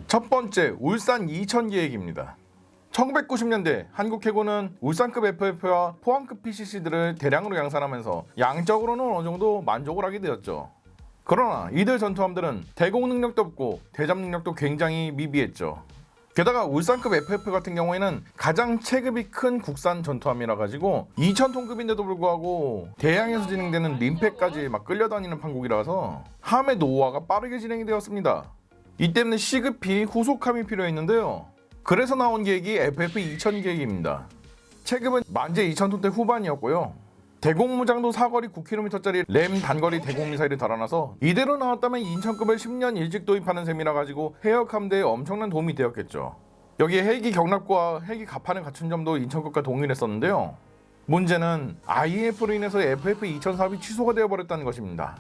첫 번째, 울산 이천 계획입니다. 1990년대 한국 해군은 울산급 FF와 포항급 PCC들을 대량으로 양산하면서 양적으로는 어느 정도 만족을 하게 되었죠. 그러나 이들 전투함들은 대공 능력도 없고 대잠 능력도 굉장히 미비했죠. 게다가 울산급 FF 같은 경우에는 가장 체급이 큰 국산 전투함이라 가지고 2000톤급인데도 불구하고 대양에서 진행되는 림팩까지 막 끌려다니는 판국이라서 함의 노후화가 빠르게 진행이 되었습니다. 이 때문에 시급히 후속함이 필요했는데요. 그래서 나온 계획이 FF2000 계획입니다. 체급은 만재 2000톤대 후반이었고요. 대공무장도 사거리 9km짜리 램 단거리 대공미사일이 달아나서 이대로 나왔다면 인천급을 10년 일찍 도입하는 셈이라 가지고 해역 함대에 엄청난 도움이 되었겠죠. 여기에 헬기 격납과 헬기 갑판을 갖춘 점도 인천급과 동일했었는데요. 문제는 IF로 인해서 FF2000 사업이 취소가 되어버렸다는 것입니다.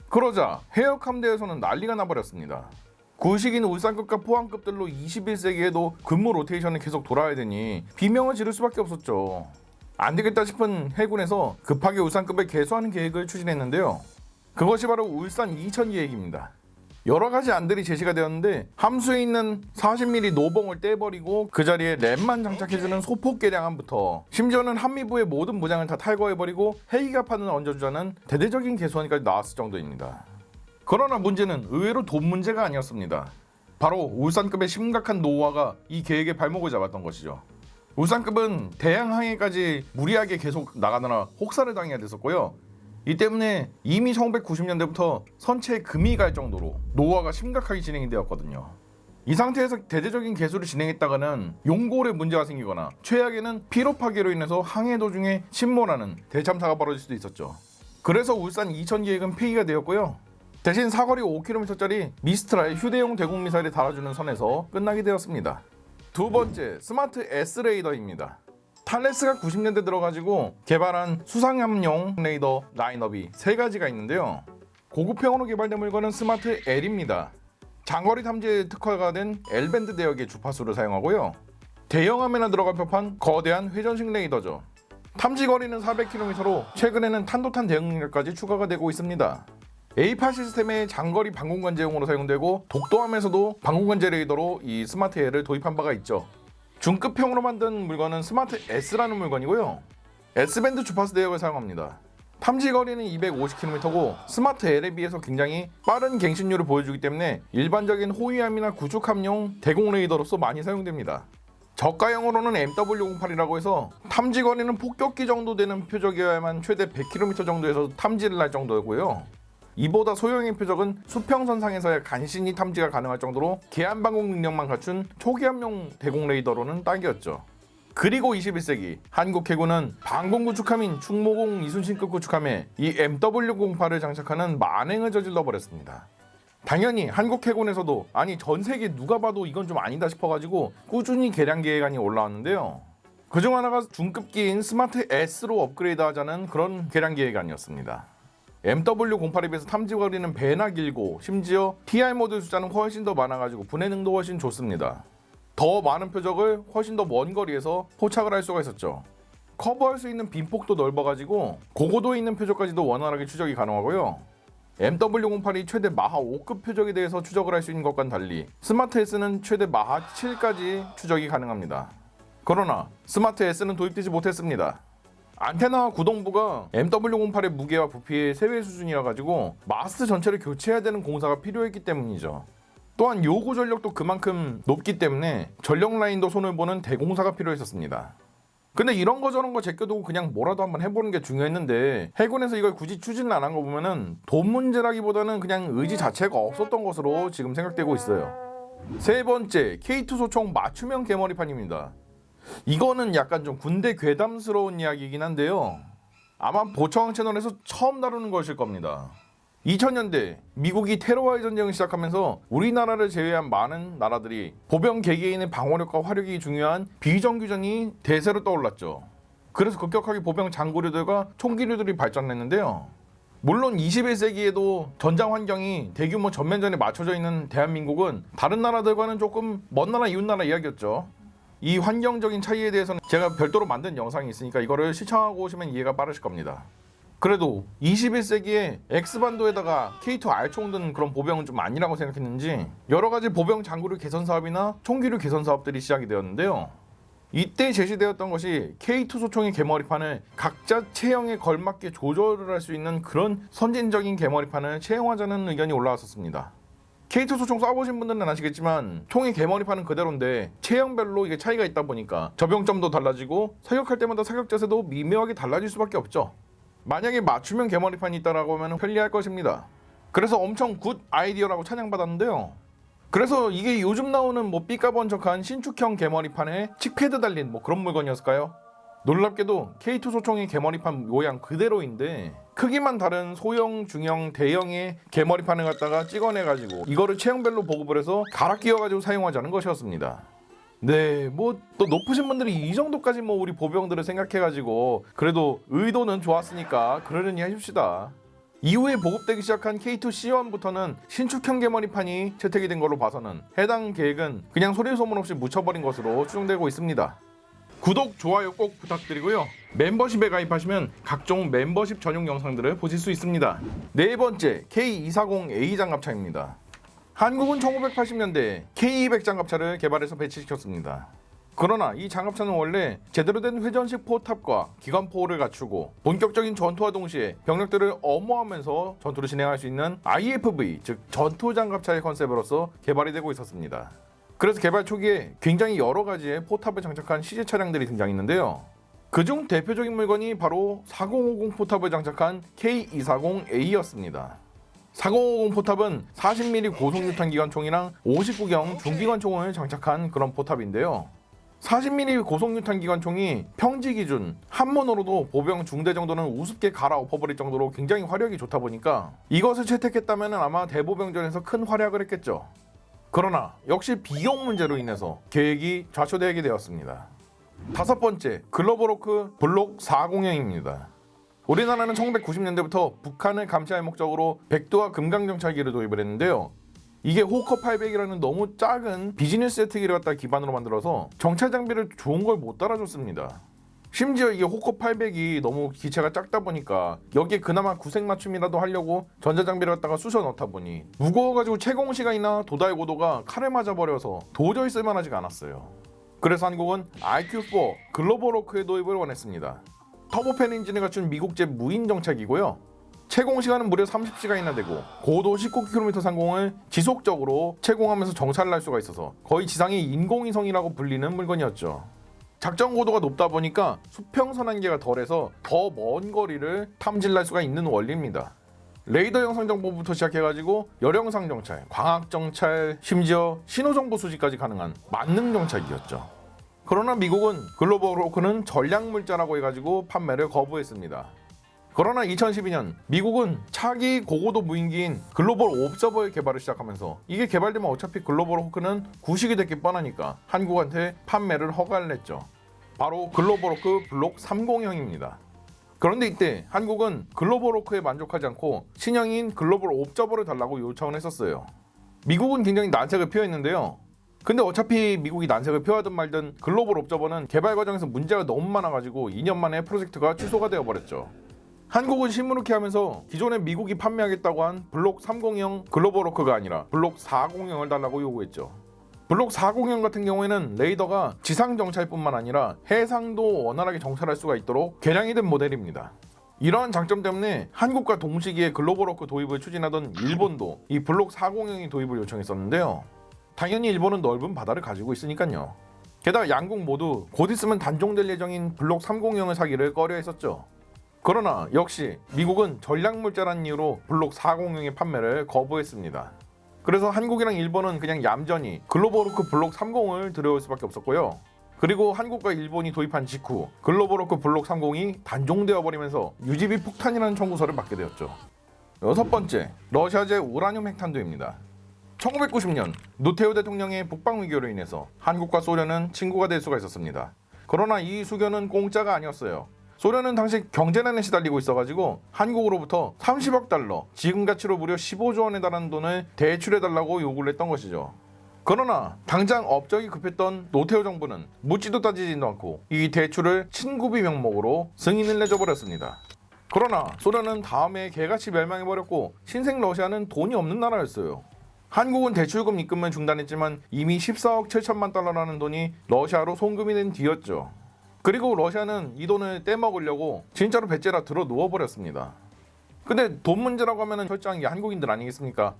그러자 해역 함대에서는 난리가 나버렸습니다. 구식인 울산급과 포항급들로 21세기에도 근무 로테이션을 계속 돌아야 되니 비명을 지를 수밖에 없었죠. 안되겠다 싶은 해군에서 급하게 울산급을 개수하는 계획을 추진했는데요. 그것이 바로 울산 이천 계획입니다. 여러가지 안들이 제시가 되었는데 함수에 있는 40mm 노봉을 떼버리고 그 자리에 램만 장착해주는 소폭 개량함부터 심지어는 한미부의 모든 무장을 다 탈거해버리고 헬기갑판을 얹어주자는 대대적인 개수안까지 나왔을 정도입니다. 그러나 문제는 의외로 돈 문제가 아니었습니다. 바로 울산급의 심각한 노후화가 이 계획의 발목을 잡았던 것이죠. 울산급은 대양항해까지 무리하게 계속 나가느라 혹사를 당해야 됐었고요. 이 때문에 이미 1990년대부터 선체에 금이 갈 정도로 노후화가 심각하게 진행이 되었거든요. 이 상태에서 대대적인 개수를 진행했다가는 용골에 문제가 생기거나 최악에는 피로 파괴로 인해서 항해 도중에 침몰하는 대참사가 벌어질 수도 있었죠. 그래서 울산 이천 계획은 폐기가 되었고요. 대신 사거리 5km짜리 미스트랄 휴대용 대공미사일을 달아주는 선에서 끝나게 되었습니다. 두 번째, 스마트 S 레이더입니다. 탈레스가 90년대 들어가지고 개발한 수상함용 레이더 라인업이 세 가지가 있는데요. 고급형으로 개발된 물건은 스마트 L입니다. 장거리 탐지에 특화가 된 L밴드 대역의 주파수를 사용하고요. 대형함에나 들어갈 법한 거대한 회전식 레이더죠. 탐지 거리는 400km로 최근에는 탄도탄 대응 능력까지 추가가 되고 있습니다. A8 시스템의 장거리 방공관제용으로 사용되고 독도함에서도 방공관제 레이더로 이 스마트 L을 도입한 바가 있죠. 중급형으로 만든 물건은 스마트 S라는 물건이고요. S밴드 주파수 대역을 사용합니다. 탐지 거리는 250km고 스마트 L에 비해서 굉장히 빠른 갱신율을 보여주기 때문에 일반적인 호위함이나 구축함용 대공 레이더로서 많이 사용됩니다. 저가형으로는 MW08이라고 해서 탐지 거리는 폭격기 정도 되는 표적이어야만 최대 100km 정도에서 탐지를 할 정도고요. 이보다 소형의 표적은 수평선상에서야 간신히 탐지가 가능할 정도로 계안방공 능력만 갖춘 초기함용 대공 레이더로는 딱이었죠. 그리고 21세기 한국 해군은 방공 구축함인 충무공 이순신급 구축함에 이 MW08을 장착하는 만행을 저질러 버렸습니다. 당연히 한국 해군에서도 아니 전 세계 누가 봐도 이건 좀 아니다 싶어가지고 꾸준히 개량 계획안이 올라왔는데요. 그중 하나가 중급기인 스마트 S로 업그레이드하자는 그런 개량 계획안이었습니다. MW08에 비해서 탐지 거리는 배나 길고 심지어 TR 모드 숫자는 훨씬 더 많아가지고 분해능도 훨씬 좋습니다. 더 많은 표적을 훨씬 더 먼 거리에서 포착을 할 수가 있었죠. 커버할 수 있는 빈폭도 넓어가지고 고고도에 있는 표적까지도 원활하게 추적이 가능하고요. MW08이 최대 마하 5급 표적에 대해서 추적을 할 수 있는 것과는 달리 스마트 S는 최대 마하 7까지 추적이 가능합니다. 그러나 스마트 S는 도입되지 못했습니다. 안테나와 구동부가 MW08의 무게와 부피의 세배 수준이라 가지고 마스트 전체를 교체해야 되는 공사가 필요했기 때문이죠. 또한 요구 전력도 그만큼 높기 때문에 전력 라인도 손을 보는 대공사가 필요했었습니다. 근데 이런 거 저런 거 제껴두고 그냥 뭐라도 한번 해보는 게 중요했는데 해군에서 이걸 굳이 추진을 안 한 거 보면은 돈 문제라기보다는 그냥 의지 자체가 없었던 것으로 지금 생각되고 있어요. 세 번째, K2 소총 맞춤형 개머리판입니다. 이거는 약간 좀 군대 괴담스러운 이야기이긴 한데요. 아마 보청 채널에서 처음 다루는 것일 겁니다. 2000년대 미국이 테러와의 전쟁을 시작하면서 우리나라를 제외한 많은 나라들이 보병 개개인의 방어력과 화력이 중요한 비정규전이 대세로 떠올랐죠. 그래서 급격하게 보병 장구류들과 총기류들이 발전했는데요. 물론 21세기에도 전장 환경이 대규모 전면전에 맞춰져 있는 대한민국은 다른 나라들과는 조금 먼 나라 이웃나라 이야기였죠. 이 환경적인 차이에 대해서는 제가 별도로 만든 영상이 있으니까 이거를 시청하고 오시면 이해가 빠르실 겁니다. 그래도 21세기에 X반도에다가 K2 R총 든 그런 보병은 좀 아니라고 생각했는지 여러 가지 보병 장구류 개선 사업이나 총기류 개선 사업들이 시작이 되었는데요. 이때 제시되었던 것이 K2 소총의 개머리판을 각자 체형에 걸맞게 조절을 할 수 있는 그런 선진적인 개머리판을 채용하자는 의견이 올라왔었습니다. K2 소총 쏴보신 분들은 아시겠지만 총의 개머리판은 그대로인데 체형별로 이게 차이가 있다 보니까 접용점도 달라지고 사격할 때마다 사격 자세도 미묘하게 달라질 수밖에 없죠. 만약에 맞춤형 개머리판이 있다라고 하면 편리할 것입니다. 그래서 엄청 굿 아이디어라고 찬양받았는데요. 그래서 이게 요즘 나오는 삐까번쩍한 신축형 개머리판에 칙패드 달린 그런 물건이었을까요? 놀랍게도 K2 소총의 개머리판 모양 그대로인데 크기만 다른 소형, 중형, 대형의 개머리판을 갖다가 찍어내가지고 이거를 체형별로 보급을 해서 갈아 끼워가지고 사용하자는 것이었습니다. 네, 또 높으신 분들이 이 정도까지 우리 보병들을 생각해가지고 그래도 의도는 좋았으니까 그러려니 해줍시다. 이후에 보급되기 시작한 K2C1부터는 신축형 개머리판이 채택이 된 걸로 봐서는 해당 계획은 그냥 소리 소문 없이 묻혀버린 것으로 추정되고 있습니다. 구독, 좋아요 꼭 부탁드리고요. 멤버십에 가입하시면 각종 멤버십 전용 영상들을 보실 수 있습니다. 네 번째, K240A 장갑차입니다. 한국은 1980년대 K200 장갑차를 개발해서 배치시켰습니다. 그러나 이 장갑차는 원래 제대로 된 회전식 포탑과 기관포를 갖추고 본격적인 전투와 동시에 병력들을 엄호하면서 전투를 진행할 수 있는 IFV, 즉 전투 장갑차의 컨셉으로서 개발이 되고 있었습니다. 그래서 개발 초기에 굉장히 여러 가지의 포탑을 장착한 CG 차량들이 등장했는데요. 그중 대표적인 물건이 바로 4050 포탑을 장착한 K240A였습니다. 4050 포탑은 40mm 고속유탄 기관총이랑 59경 중기관총을 장착한 그런 포탑인데요. 40mm 고속유탄 기관총이 평지 기준 한문으로도 보병 중대 정도는 우습게 갈아 엎어버릴 정도로 굉장히 화력이 좋다 보니까 이것을 채택했다면 아마 대보병전에서 큰 활약을 했겠죠. 그러나 역시 비용 문제로 인해서 계획이 좌초되게 되었습니다. 다섯 번째, 글로벌호크 블록 40형입니다. 우리나라는 1990년대부터 북한을 감시할 목적으로 백두와 금강정찰기를 도입을 했는데요. 이게 호커 800이라는 너무 작은 비즈니스 제트기를 갖다 기반으로 만들어서 정찰 장비를 좋은 걸 못 달아줬습니다. 심지어 이게 호커 800이 너무 기체가 작다 보니까 여기에 그나마 구색 맞춤이라도 하려고 전자장비를 갖다가 쑤셔 넣다 보니 무거워가지고 채공 시간이나 도달 고도가 칼에 맞아버려서 도저히 쓸만하지가 않았어요. 그래서 한국은 IQ4 글로벌호크의 도입을 원했습니다. 터보팬 엔진을 갖춘 미국제 무인 정찰기고요. 채공 시간은 무려 30시간이나 되고 고도 19km 상공을 지속적으로 채공하면서 정찰을 할 수가 있어서 거의 지상의 인공위성이라고 불리는 물건이었죠. 작전 고도가 높다 보니까 수평선 한계가 덜해서 더 먼 거리를 탐지할 수가 있는 원리입니다. 레이더 영상 정보부터 시작해가지고 열영상 정찰, 광학 정찰, 심지어 신호정보 수집까지 가능한 만능 정찰기였죠. 그러나 미국은 글로벌호크는 전략물자라고 해가지고 판매를 거부했습니다. 그러나 2012년 미국은 차기 고고도 무인기인 글로벌 옵저버의 개발을 시작하면서 이게 개발되면 어차피 글로벌 호크는 구식이 됐기 뻔하니까 한국한테 판매를 허가를 했죠. 바로 글로벌 호크 블록 30형입니다. 그런데 이때 한국은 글로벌 호크에 만족하지 않고 신형인 글로벌 옵저버를 달라고 요청을 했었어요. 미국은 굉장히 난색을 표했는데요. 근데 어차피 미국이 난색을 표하든 말든 글로벌 옵저버는 개발 과정에서 문제가 너무 많아가지고 2년 만에 프로젝트가 취소가 되어버렸죠. 한국은 시무룩해 하면서 기존에 미국이 판매하겠다고 한 블록 30형 글로벌 호크가 아니라 블록 40형을 달라고 요구했죠. 블록 40형 같은 경우에는 레이더가 지상 정찰뿐만 아니라 해상도 원활하게 정찰할 수가 있도록 개량이 된 모델입니다. 이러한 장점 때문에 한국과 동시기에 글로벌 호크 도입을 추진하던 일본도 이 블록 40형의 도입을 요청했었는데요. 당연히 일본은 넓은 바다를 가지고 있으니까요. 게다가 양국 모두 곧 있으면 단종될 예정인 블록 30형을 사기를 꺼려 했었죠. 그러나 역시 미국은 전략물자라는 이유로 블록 40형의 판매를 거부했습니다. 그래서 한국이랑 일본은 그냥 얌전히 글로벌호크 블록 30을 들여올 수밖에 없었고요. 그리고 한국과 일본이 도입한 직후 글로벌호크 블록 30이 단종되어 버리면서 유지비 폭탄이라는 청구서를 받게 되었죠. 여섯 번째, 러시아제 우라늄 핵탄두입니다. 1990년 노태우 대통령의 북방 위교로 인해서 한국과 소련은 친구가 될 수가 있었습니다. 그러나 이 수교는 공짜가 아니었어요. 소련은 당시 경제난에 시달리고 있어가지고 한국으로부터 30억 달러, 지금 가치로 무려 15조 원에 달하는 돈을 대출해달라고 요구를 했던 것이죠. 그러나 당장 업적이 급했던 노태우 정부는 묻지도 따지지도 않고 이 대출을 친구비 명목으로 승인을 내줘버렸습니다. 그러나 소련은 다음에 개같이 멸망해버렸고 신생 러시아는 돈이 없는 나라였어요. 한국은 대출금 입금을 중단했지만 이미 14억 7천만 달러라는 돈이 러시아로 송금이 된 뒤였죠. 그리고 러시아는 이 돈을 떼먹으려고 진짜로 배째라 들어 누워버렸습니다. 근데 돈 문제라고 하면 철저한 게 한국인들 아니겠습니까?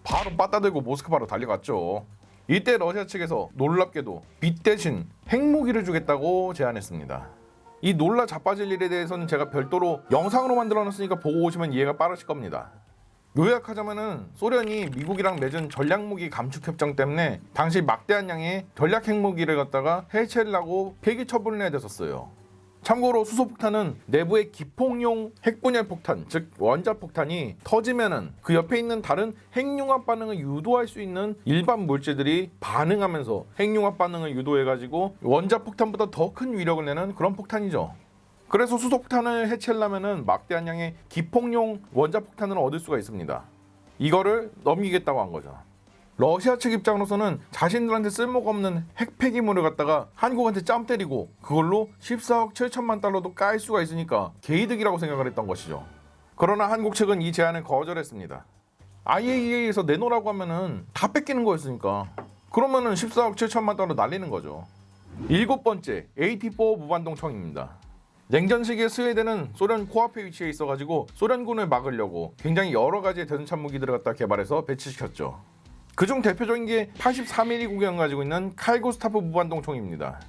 바로 빠따들고 모스크바로 달려갔죠. 이때 러시아 측에서 놀랍게도 빚 대신 핵무기를 주겠다고 제안했습니다. 이 놀라 자빠질 일에 대해서는 제가 별도로 영상으로 만들어놨으니까 보고 오시면 이해가 빠르실 겁니다. 요약하자면은 소련이 미국이랑 맺은 전략무기 감축협정 때문에 당시 막대한 양의 전략 핵무기를 갖다가 해체하려고 폐기 처분을 해야 됐었어요. 참고로 수소폭탄은 내부의 기폭용 핵분열 폭탄, 즉 원자폭탄이 터지면은 그 옆에 있는 다른 핵융합 반응을 유도할 수 있는 일반 물질들이 반응하면서 핵융합 반응을 유도해가지고 원자폭탄보다 더 큰 위력을 내는 그런 폭탄이죠. 그래서 수소폭탄을 해체하려면은 막대한 양의 기폭용 원자폭탄을 얻을 수가 있습니다. 이거를 넘기겠다고 한 거죠. 러시아 측 입장으로서는 자신들한테 쓸모가 없는 핵 폐기물을 갖다가 한국한테 짬 때리고 그걸로 14억 7천만 달러도 깔 수가 있으니까 개이득이라고 생각을 했던 것이죠. 그러나 한국 측은 이 제안을 거절했습니다. IAEA에서 내놓으라고 하면은 다 뺏기는 거였으니까 그러면은 14억 7천만 달러 날리는 거죠. 7번째, AT4 무반동총입니다. 냉전 시기에 스웨덴은 소련 코앞에 위치해 있어가지고 소련군을 막으려고 굉장히 여러 가지의 대전차 무기들을 갖다 개발해서 배치시켰죠. 그중 대표적인 게 83mm 구경을 가지고 있는 칼고스타프 무반동총입니다.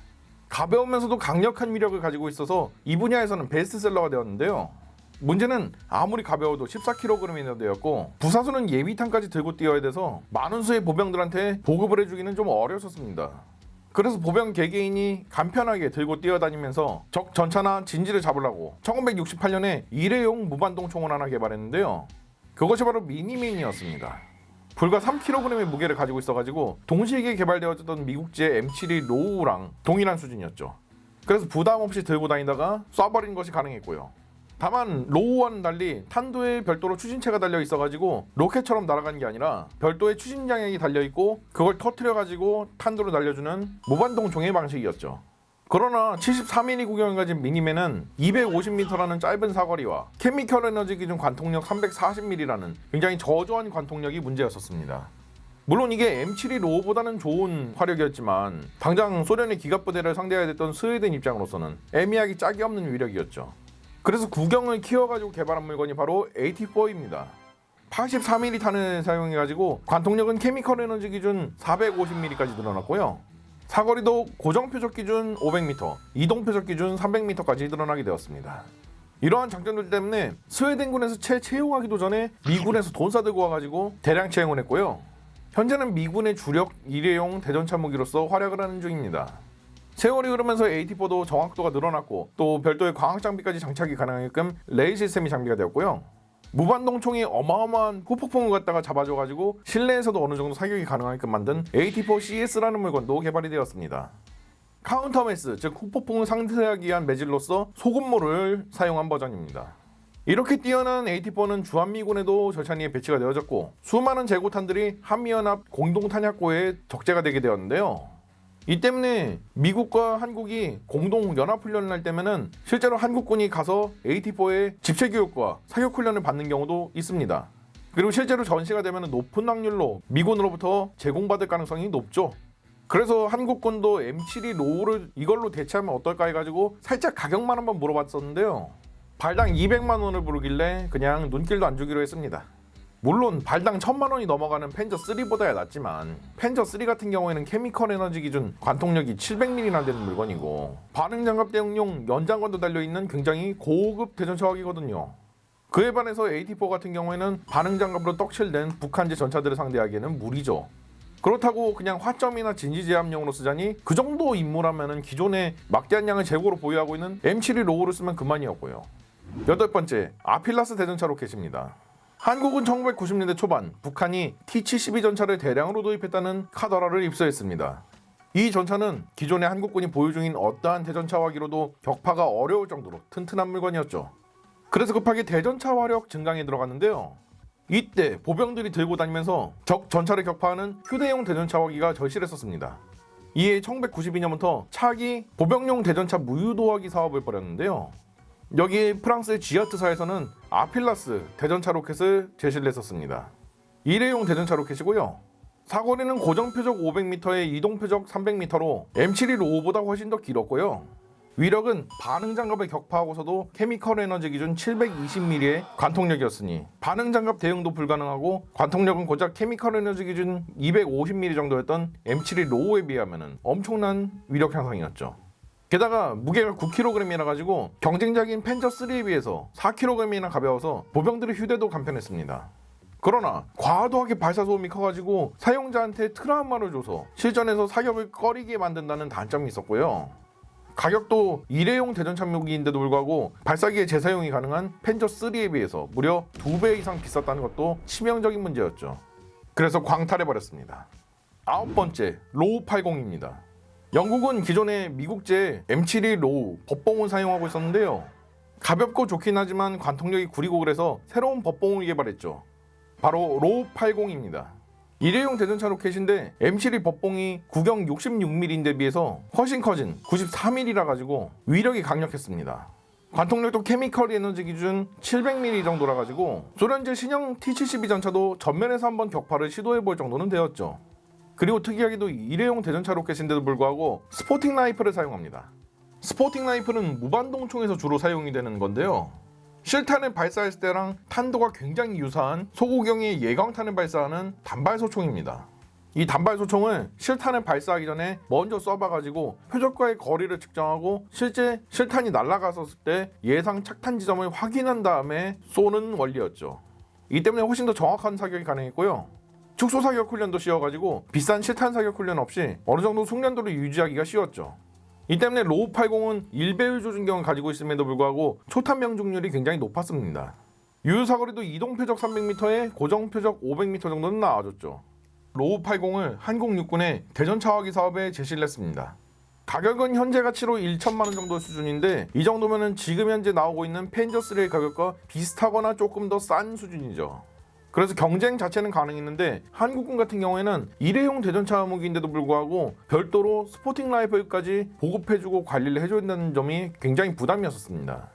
가벼우면서도 강력한 위력을 가지고 있어서 이 분야에서는 베스트셀러가 되었는데요. 문제는 아무리 가벼워도 14kg이나 되었고 부사수는 예비탄까지 들고 뛰어야 돼서 많은 수의 보병들한테 보급을 해주기는 좀 어려웠었습니다. 그래서 보병 개개인이 간편하게 들고 뛰어다니면서 적 전차나 진지를 잡으려고 1968년에 일회용 무반동총을 하나 개발했는데요. 그것이 바로 미니맨이었습니다. 불과 3kg의 무게를 가지고 있어가지고 동시에 개발되어졌던 미국제 M72 로우랑 동일한 수준이었죠. 그래서 부담 없이 들고 다니다가 쏴버리는 것이 가능했고요. 다만 로우와는 달리 탄도에 별도로 추진체가 달려 있어가지고 로켓처럼 날아가는 게 아니라 별도의 추진장액이 달려있고 그걸 터트려가지고 탄도를 날려주는 무반동총의 방식이었죠. 그러나 73mm 구경을 가진 미니맨은 250m라는 짧은 사거리와 케미컬 에너지 기준 관통력 340mm라는 굉장히 저조한 관통력이 문제였었습니다. 물론 이게 M72 로우보다는 좋은 화력이었지만 당장 소련의 기갑부대를 상대해야 됐던 스웨덴 입장으로서는 애매하기 짝이 없는 위력이었죠. 그래서 구경을 키워가지고 개발한 물건이 바로 AT4입니다. 83mm 탄을 사용해가지고 관통력은 케미컬 에너지 기준 450mm까지 늘어났고요. 사거리도 고정 표적 기준 500m, 이동 표적 기준 300m까지 늘어나게 되었습니다. 이러한 장점들 때문에 스웨덴군에서 채용하기도 전에 미군에서 돈 싸들고 와가지고 대량 채용을 했고요. 현재는 미군의 주력 일회용 대전차 무기로서 활약을 하는 중입니다. 세월이 흐르면서 AT4도 정확도가 늘어났고 또 별도의 광학 장비까지 장착이 가능하게끔 레이 시스템이 장비가 되었고요. 무반동총이 어마어마한 후폭풍을 갖다가 잡아줘가지고 실내에서도 어느 정도 사격이 가능하게끔 만든 AT4CS라는 물건도 개발이 되었습니다. 카운터매스, 즉 후폭풍을 상쇄하기 위한 매질로서 소금물을 사용한 버전입니다. 이렇게 뛰어난 AT4는 주한미군에도 절찬리에 배치가 되어졌고 수많은 재고탄들이 한미연합 공동탄약고에 적재가 되게 되었는데요. 이 때문에 미국과 한국이 공동 연합훈련을 할 때면은 실제로 한국군이 가서 AT4의 집체교육과 사격훈련을 받는 경우도 있습니다. 그리고 실제로 전시가 되면 높은 확률로 미군으로부터 제공받을 가능성이 높죠. 그래서 한국군도 M72 로우를 이걸로 대체하면 어떨까 해가지고 살짝 가격만 한번 물어봤었는데요. 발당 200만 원을 부르길래 그냥 눈길도 안 주기로 했습니다. 물론 발당 1000만 원이 넘어가는 펜저 3보다야 낫지만 펜저 3 같은 경우에는 케미컬 에너지 기준 관통력이 700mm나 되는 물건이고 반응장갑 대응용 연장관도 달려있는 굉장히 고급 대전차각이거든요. 그에 반해서 AT4 같은 경우에는 반응장갑으로 떡칠된 북한제 전차들을 상대하기에는 무리죠. 그렇다고 그냥 화점이나 진지제압용으로 쓰자니 그 정도 임무라면 기존에 막대한 양의 재고로 보유하고 있는 M72 로우를 쓰면 그만이었고요. 8번째, 아필라스 대전차 로켓입니다. 한국은 1990년대 초반 북한이 T-72 전차를 대량으로 도입했다는 카더라를 입수했습니다. 이 전차는 기존의 한국군이 보유 중인 어떠한 대전차화기로도 격파가 어려울 정도로 튼튼한 물건이었죠. 그래서 급하게 대전차 화력 증강에 들어갔는데요. 이때 보병들이 들고 다니면서 적 전차를 격파하는 휴대용 대전차화기가 절실했었습니다. 이에 1992년부터 차기 보병용 대전차 무유도화기 사업을 벌였는데요. 여기 프랑스의 지아트사에서는 아필라스 대전차 로켓을 제시를 했었습니다. 일회용 대전차 로켓이고요. 사거리는 고정 표적 500m에 이동 표적 300m로 M715보다 훨씬 더 길었고요. 위력은 반응 장갑을 격파하고서도 케미컬 에너지 기준 720mm의 관통력이었으니 반응 장갑 대응도 불가능하고 관통력은 고작 케미컬 에너지 기준 250mm 정도였던 M715에 비하면 엄청난 위력 향상이었죠. 게다가 무게가 9kg이라 가지고 경쟁작인 펜저 3에 비해서 4kg이나 가벼워서 보병들의 휴대도 간편했습니다. 그러나 과도하게 발사 소음이 커가지고 사용자한테 트라우마를 줘서 실전에서 사격을 꺼리게 만든다는 단점이 있었고요. 가격도 일회용 대전차 무기인데도 불구하고 발사기에 재사용이 가능한 펜저 3에 비해서 무려 2배 이상 비쌌다는 것도 치명적인 문제였죠. 그래서 광탈해버렸습니다. 9번째, 로우 80입니다. 영국은 기존에 미국제 M72 로우 법봉을 사용하고 있었는데요. 가볍고 좋긴 하지만 관통력이 구리고 그래서 새로운 법봉을 개발했죠. 바로 로우 80입니다. 일회용 대전차 로켓인데 M7이 법봉이 구경 66mm인데 비해서 훨씬 커진 94mm라 가지고 위력이 강력했습니다. 관통력도 케미컬 에너지 기준 700mm 정도라 가지고 소련제 신형 T-72 전차도 전면에서 한번 격파를 시도해볼 정도는 되었죠. 그리고 특이하게도 일회용 대전차 로켓인데도 불구하고 스포팅 라이플을 사용합니다. 스포팅 라이플은 무반동총에서 주로 사용이 되는 건데요. 실탄을 발사했을 때랑 탄도가 굉장히 유사한 소고경의 예광탄을 발사하는 단발소총입니다. 이 단발소총을 실탄을 발사하기 전에 먼저 쏴봐가지고 표적과의 거리를 측정하고 실제 실탄이 날아갔을 때 예상 착탄 지점을 확인한 다음에 쏘는 원리였죠. 이 때문에 훨씬 더 정확한 사격이 가능했고요. 축소 사격 훈련도 쉬워가지고 비싼 실탄 사격 훈련 없이 어느 정도 숙련도를 유지하기가 쉬웠죠. 이 때문에 로우 80은 1배율 조준경을 가지고 있음에도 불구하고 초탄 명중률이 굉장히 높았습니다. 유효 사거리도 이동 표적 300m에 고정 표적 500m 정도는 나와줬죠. 로우 80을 한국 육군의 대전차화기 사업에 제시를 했습니다. 가격은 현재 가치로 1천만 원 정도 수준인데 이 정도면은 지금 현재 나오고 있는 펜저 3의 가격과 비슷하거나 조금 더 싼 수준이죠. 그래서 경쟁 자체는 가능했는데 한국군 같은 경우에는 일회용 대전차 무기인데도 불구하고 별도로 스포팅 라이플까지 보급해주고 관리를 해줘야 된다는 점이 굉장히 부담이었습니다.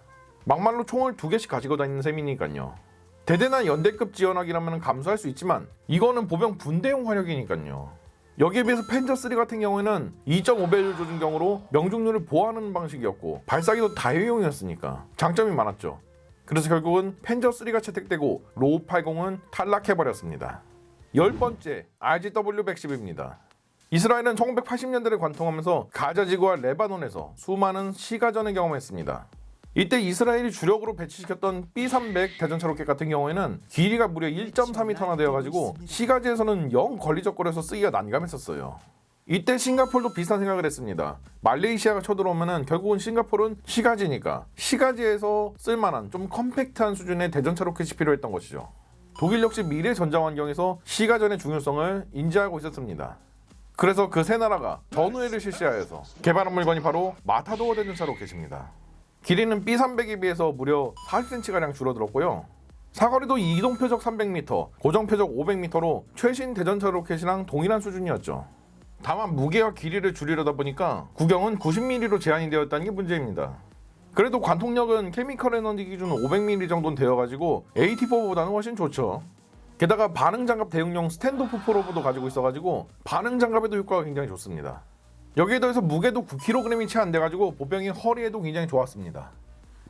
막말로 총을 2개씩 가지고 다니는 셈이니까요. 대대나 연대급 지원학이라면 감수할 수 있지만 이거는 보병 분대용 화력이니까요. 여기에 비해서 펜저 3 같은 경우에는 2.5배율 조준경으로 명중률을 보호하는 방식이었고 발사기도 다회용이었으니까 장점이 많았죠. 그래서 결국은 펜저 3가 채택되고 로우 80은 탈락해버렸습니다. 10번째, RGW-110입니다. 이스라엘은 1980년대를 관통하면서 가자지구와 레바논에서 수많은 시가전을 경험했습니다. 이때 이스라엘이 주력으로 배치시켰던 B-300 대전차 로켓 같은 경우에는 길이가 무려 1.4m나 되어가지고 시가지에서는 영 걸리적거려서 쓰기가 난감했었어요. 이때 싱가포르도 비슷한 생각을 했습니다. 말레이시아가 쳐들어오면은 결국은 싱가포르는 시가지니까 시가지에서 쓸만한 좀 컴팩트한 수준의 대전차 로켓이 필요했던 것이죠. 독일 역시 미래 전장 환경에서 시가전의 중요성을 인지하고 있었습니다. 그래서 그 세 나라가 전우회를 실시하여서 개발한 물건이 바로 마타도어 대전차 로켓입니다. 길이는 B-300에 비해서 무려 40cm가량 줄어들었고요. 사거리도 이동 표적 300m, 고정 표적 500m로 최신 대전차 로켓이랑 동일한 수준이었죠. 다만 무게와 길이를 줄이려다 보니까 구경은 90mm로 제한이 되었다는 게 문제입니다. 그래도 관통력은 케미컬 에너지 기준 500mm 정도는 되어가지고 AT4보다는 훨씬 좋죠. 게다가 반응 장갑 대응용 스탠드오프 프로브도 가지고 있어가지고 반응 장갑에도 효과가 굉장히 좋습니다. 여기에 더해서 무게도 9kg이 채 안 돼가지고 보병의 허리에도 굉장히 좋았습니다.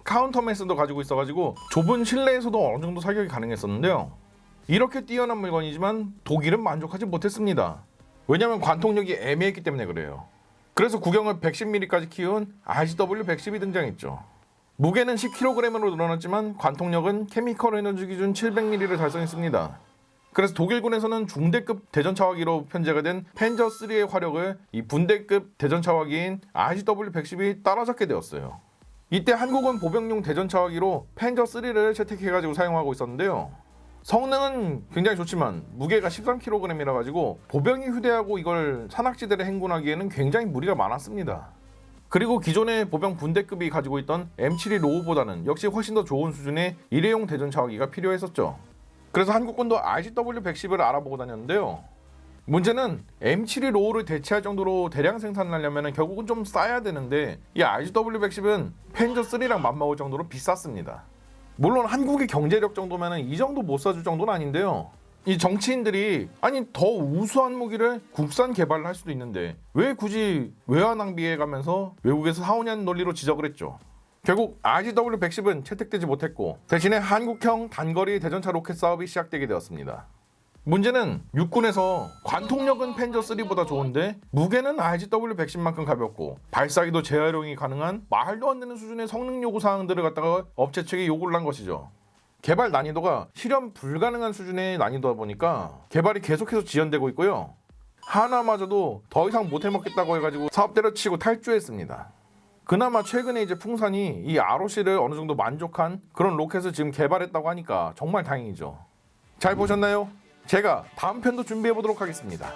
카운터매스도 가지고 있어가지고 좁은 실내에서도 어느 정도 사격이 가능했었는데요. 이렇게 뛰어난 물건이지만 독일은 만족하지 못했습니다. 왜냐면 관통력이 애매했기 때문에 그래요. 그래서 구경을 110mm까지 키운 RGW-110이 등장했죠. 무게는 10kg으로 늘어났지만 관통력은 케미컬 에너지 기준 700mm를 달성했습니다. 그래서 독일군에서는 중대급 대전차화기로 편제가 된 펜저 3의 화력을 이 분대급 대전차화기인 RGW-110이 따라잡게 되었어요. 이때 한국은 보병용 대전차화기로 펜저 3를 채택해가지고 사용하고 있었는데요. 성능은 굉장히 좋지만 무게가 13kg이라 가지고 보병이 휴대하고 이걸 산악지대를 행군하기에는 굉장히 무리가 많았습니다. 그리고 기존의 보병 분대급이 가지고 있던 M72 로우보다는 역시 훨씬 더 좋은 수준의 일회용 대전차화기가 필요했었죠. 그래서 한국군도 RGW-110을 알아보고 다녔는데요. 문제는 M72 로우를 대체할 정도로 대량 생산을 하려면 결국은 좀 싸야 되는데 이 RGW110은 펜저 3랑 맞먹을 정도로 비쌌습니다. 물론 한국의 경제력 정도면 이 정도 못 사줄 정도는 아닌데요. 이 정치인들이 아니 더 우수한 무기를 국산 개발을 할 수도 있는데 왜 굳이 외화 낭비해 가면서 외국에서 사오냐는 논리로 지적을 했죠. 결국 RGW110은 채택되지 못했고 대신에 한국형 단거리 대전차 로켓 사업이 시작되게 되었습니다. 문제는 육군에서 관통력은 펜저 3보다 좋은데 무게는 RGW110만큼 가볍고 발사기도 재활용이 가능한 말도 안 되는 수준의 성능 요구 사항들을 갖다가 업체 측에 요구를 한 것이죠. 개발 난이도가 실현 불가능한 수준의 난이도다 보니까 개발이 계속해서 지연되고 있고요. 하나마저도 더 이상 못 해먹겠다고 해가지고 사업 때려치고 탈주했습니다. 그나마 최근에 이제 풍산이 이 ROC를 어느 정도 만족한 그런 로켓을 지금 개발했다고 하니까 정말 다행이죠. 잘 보셨나요? 제가 다음 편도 준비해 보도록 하겠습니다.